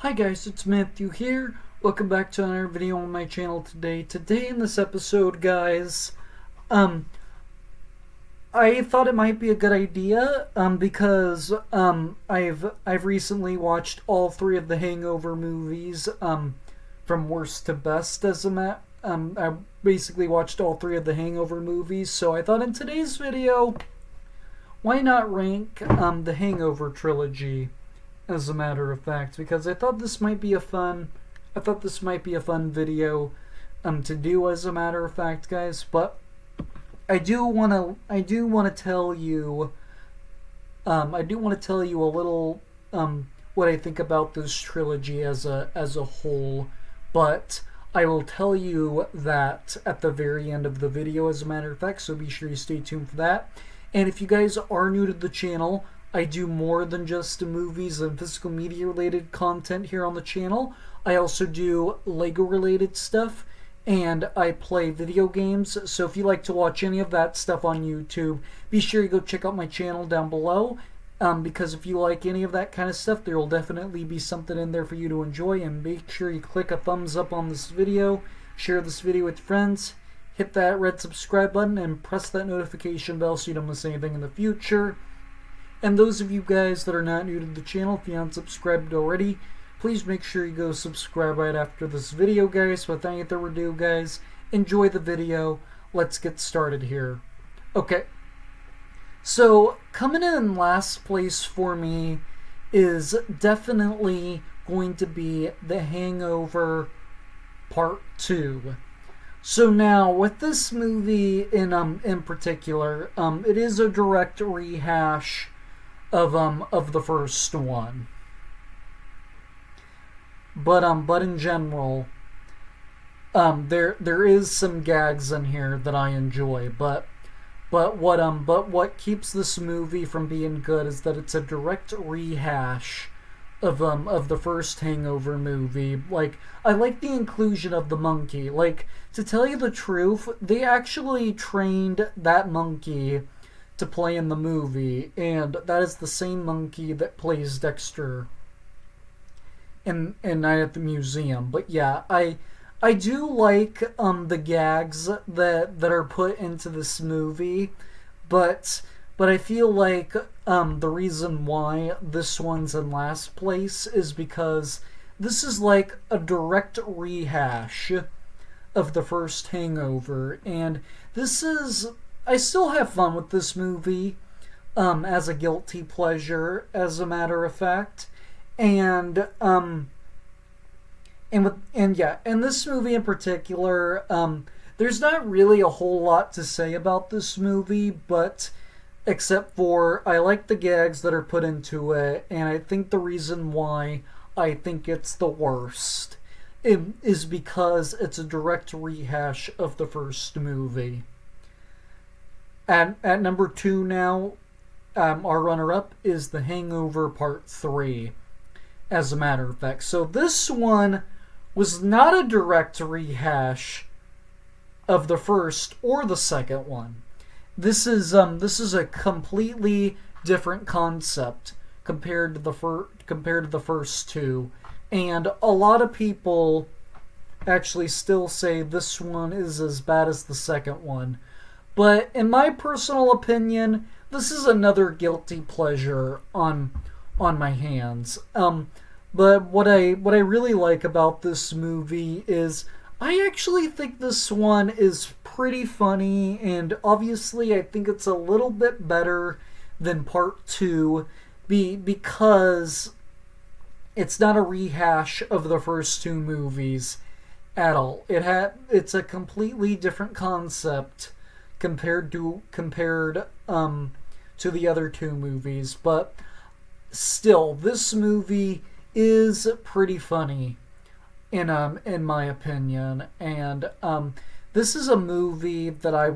Hi guys, it's Matthew here. Welcome back to another video on my channel today. Today in this episode, guys, I thought it might be a good idea because I've recently watched all three of the Hangover movies from worst to best I basically watched all three of the Hangover movies, so I thought in today's video, why not rank the Hangover trilogy? As a matter of fact, because I thought this might be a fun video to do, as a matter of fact, guys. But I do want to tell you a little what I think about this trilogy as a whole. But I will tell you that at the very end of the video, as a matter of fact, so be sure you stay tuned for that. And if you guys are new to the channel, I do more than just movies and physical media related content here on the channel. I also do Lego related stuff, and I play video games. So if you like to watch any of that stuff on YouTube, be sure you go check out my channel down below. Because if you like any of that kind of stuff, there will definitely be something in there for you to enjoy. And make sure you click a thumbs up on this video, share this video with friends, hit that red subscribe button, and press that notification bell so you don't miss anything in the future. And those of you guys that are not new to the channel, if you haven't subscribed already, please make sure you go subscribe right after this video, guys. Without any further ado, guys, enjoy the video. Let's get started here. Okay. So, coming in last place for me is definitely going to be The Hangover Part 2. So now, with this movie in particular, it is a direct rehash of the first one, but in general, there is some gags in here that I enjoy, but what keeps this movie from being good is that it's a direct rehash of the first Hangover movie. Like, I like the inclusion of the monkey. Like, to tell you the truth, they actually trained that monkey to play in the movie, and that is the same monkey that plays Dexter in Night at the Museum. But yeah, I do like the gags that are put into this movie, but I feel like the reason why this one's in last place is because this is like a direct rehash of the first Hangover, and I still have fun with this movie as a guilty pleasure, as a matter of fact. And this movie in particular, there's not really a whole lot to say about this movie, but except for I like the gags that are put into it, and I think the reason why I think it's the worst is because it's a direct rehash of the first movie. At number 2 now, our runner-up is The Hangover Part 3, as a matter of fact. So this one was not a direct rehash of the first or the second one. This is a completely different concept compared to the first two, and a lot of people actually still say this one is as bad as the second one. But in my personal opinion, this is another guilty pleasure on my hands. But what I really like about this movie is I actually think this one is pretty funny, and obviously I think it's a little bit better than Part 2 because it's not a rehash of the first two movies at all. It's a completely different concept compared to the other two movies, but still, this movie is pretty funny in my opinion, and this is a movie that I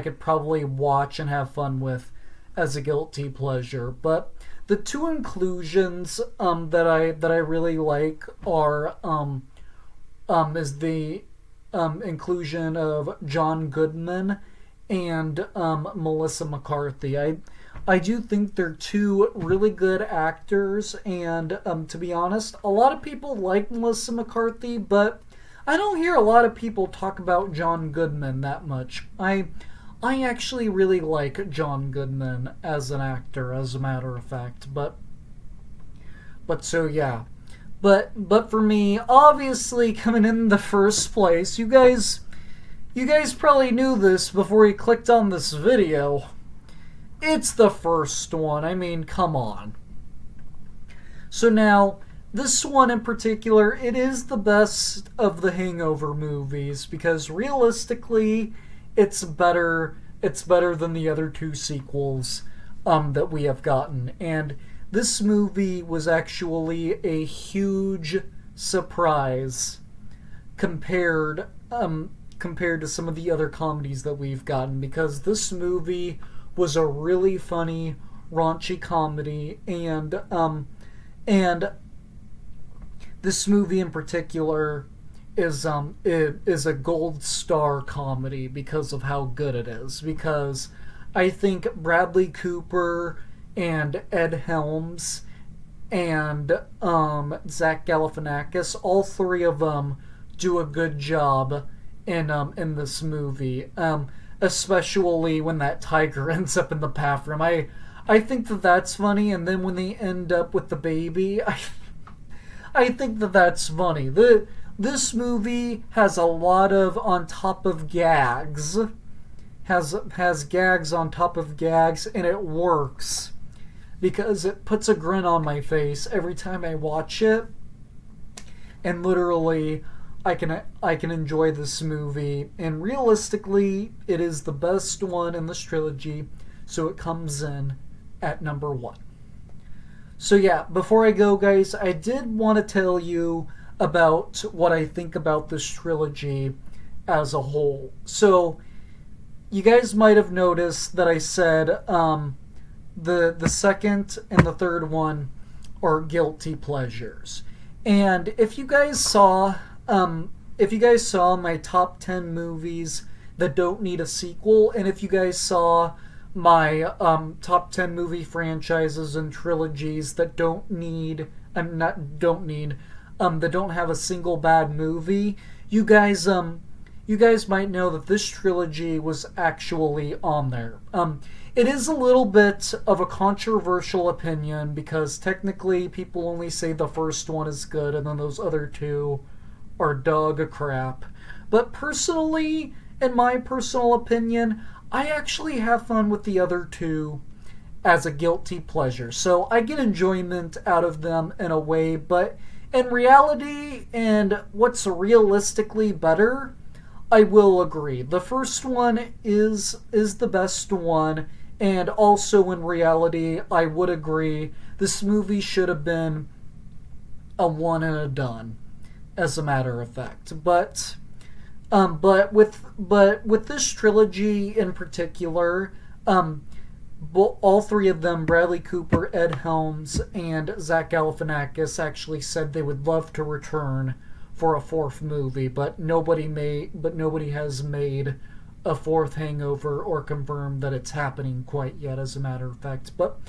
could probably watch and have fun with as a guilty pleasure. But the two inclusions that I really like are is the inclusion of John Goodman and Melissa McCarthy. I do think they're two really good actors, and to be honest, a lot of people like Melissa McCarthy, but I don't hear a lot of people talk about John Goodman that much. I actually really like John Goodman as an actor, as a matter of fact, but so yeah. But for me, obviously coming in the first place, you guys probably knew this before you clicked on this video. It's the first one. I mean, come on. So now, this one in particular, it is the best of the Hangover movies because realistically, it's better than the other two sequels that we have gotten. And this movie was actually a huge surprise compared to some of the other comedies that we've gotten, because this movie was a really funny, raunchy comedy, and this movie in particular is a gold star comedy because of how good it is. Because I think Bradley Cooper and Ed Helms and Zach Galifianakis, all three of them do a good job in this movie. Especially when that tiger ends up in the bathroom. I think that's funny, and then when they end up with the baby, I think that's funny. This movie has a lot of on top of gags. Has gags on top of gags, and it works because it puts a grin on my face every time I watch it. And literally, I can enjoy this movie, and realistically, it is the best one in this trilogy, so it comes in at number 1. So yeah, before I go, guys, I did want to tell you about what I think about this trilogy as a whole. So, you guys might have noticed that I said the second and the third one are guilty pleasures. And if you guys saw my top 10 movies that don't need a sequel, and if you guys saw my top 10 movie franchises and trilogies that don't have a single bad movie, you guys might know that this trilogy was actually on there. It is a little bit of a controversial opinion because technically people only say the first one is good and then those other two are dog crap. But personally, in my personal opinion, I actually have fun with the other two as a guilty pleasure. So I get enjoyment out of them in a way, but in reality and what's realistically better, I will agree. The first one is the best one, and also in reality, I would agree this movie should have been a one and a done, as a matter of fact. But with this trilogy in particular, all three of them, Bradley Cooper, Ed Helms, and Zach Galifianakis, actually said they would love to return for a fourth movie, but nobody has made a fourth Hangover or confirmed that it's happening quite yet, as a matter of fact. But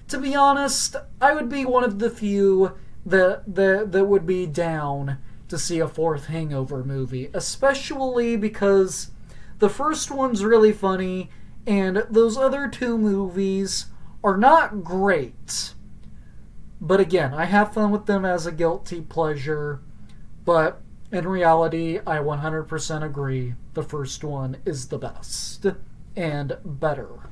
to be honest, I would be one of the few that would be down to see a fourth Hangover movie, especially because the first one's really funny and those other two movies are not great. But again, I have fun with them as a guilty pleasure, but in reality, I 100% agree the first one is the best and better.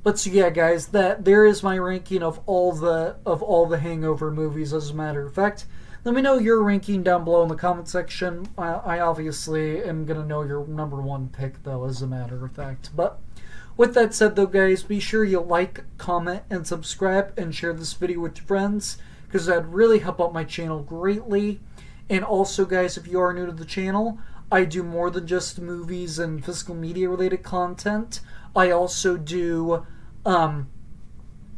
But so yeah, guys, there is my ranking of all the Hangover movies. As a matter of fact, let me know your ranking down below in the comment section. I obviously am gonna know your number one pick, though, as a matter of fact. But with that said, though, guys, be sure you like, comment, and subscribe, and share this video with your friends, because that'd really help out my channel greatly. And also, guys, if you are new to the channel, I do more than just movies and physical media related content. I also do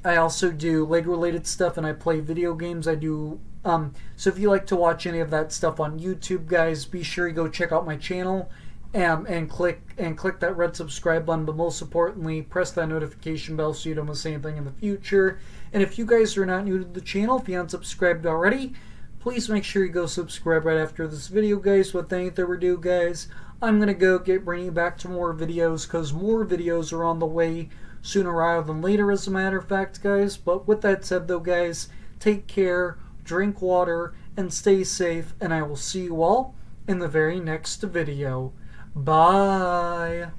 Lego related stuff, and I play video games. So if you like to watch any of that stuff on YouTube, guys, be sure you go check out my channel. and click that red subscribe button, but most importantly, press that notification bell so you don't miss anything in the future. And if you guys are not new to the channel, if you haven't subscribed already, please make sure you go subscribe right after this video, guys. Without any further ado, guys, I'm gonna go bring you back to more videos, because more videos are on the way sooner rather than later, as a matter of fact, guys. But with that said, though, guys, take care, drink water, and stay safe, and I will see you all in the very next video. Bye.